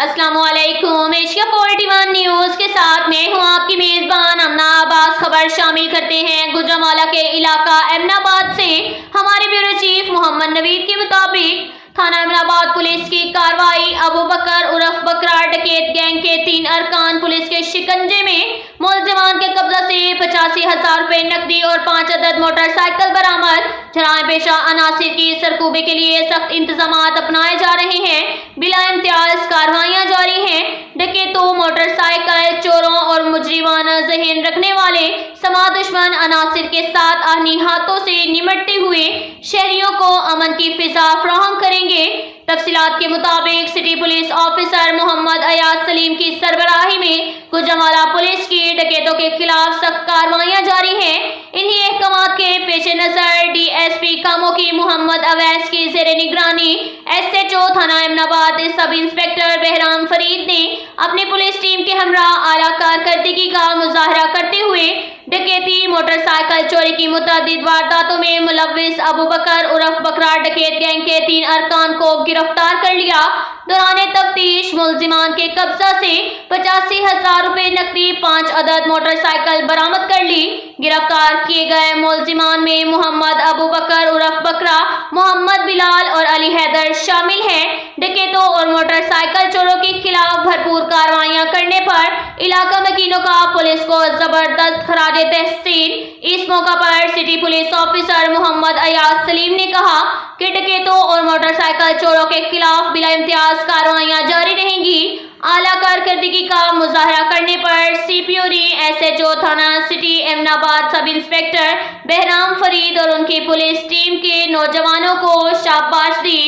अस्सलाम वालेकुम। Asia 41 news के साथ मैं हूं आपकी मेजबान अमना अब्बास। खबर शामिल करते हैं गुजरांवाला के इलाका एमनाबाद से। हमारे ब्यूरो चीफ मोहम्मद नवीद के मुताबिक थाना एमनाबाद पुलिस की कार्रवाई अबू बकर उर्फ बकरा डकैत गैंग के 3 अरकान पुलिस के शिकंजे में। मुलजिमान के कब्जा से 85,000 रुपए नकदी और 5 अदद मोटरसाइकिल बरामद। जराए पेशा अनासिर की सरकूबे के लिए सख्त इंतजामात अपनाए जा रहे हैं। बिला इम्तियाज कार्रवाइयां जारी हैं। डकैतों, मोटरसाइकिल चोरों और मुजरिमाना ज़हन रखने वाले समाज दुश्मन अनासिर के साथ आहनी हाथों से निमटते हुए शहरियों को अमन की फिजा फराहम करेंगे। तफसीलात के मुताबिक city police officer Mohammad Ayaz Salim की सरबराही में गुजरांवाला पुलिस की डकैतों के खिलाफ सख्त कार्रवाइयां जारी हैं। इन्हीं अहकामात के पेश नजर DSP कामोकी मोहम्मद अवैस की ज़ेरे निगरानी SHO थाना एमनाबाद सब इंस्पेक्टर बहराम फरीद ने अपनी पुलिस टीम के हमरा आला कारकर्दगी का मुजाहरा करते हुए डकैती, मोटरसाइकिल चोरी की मुतअद्दिद वारदातों में मुलव्विस अबू बकर उर्फ बकरा डकैत गैंग के 3 अरकान को गिरफ्तार कर लिया। दौरान तफ्तीश मुलजिमान के कब्जा से 85,000 रुपए नकदी, 5 अदद मोटरसाइकिल बरामद कर ली। गिरफ्तार किए गए मुलजिमान में मोहम्मद अबू बकर उर्फ बकरा, मोहम्मद बिलाल और अली हैदर शामिल हैं। डकैतों और मोटरसाइकिल चोरों के खिलाफ भरपूर कार्रवाइयां करने पर इलाका मकीनों का पुलिस को जबरदस्त खराज तहसीन। इस मौका पर city police officer Mohammad Ayaz Salim ने कहा कि डकैतों और मोटरसाइकिल चोरों के खिलाफ बिला इम्तियाज कार्रवाइयां जारी रहेंगी। आला कारकर्दगी का मुजाहरा करने पर CPO ने SHO थाना city Eminabad sub inspector Bahram Farid और उनकी पुलिस टीम के नौजवानों को शाबाश दी।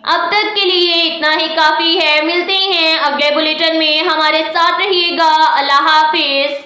अब तक के लिए इतना ही काफी है। मिलते हैं अगले बुलेटिन में, हमारे साथ रहिएगा। अल्लाह हाफिज।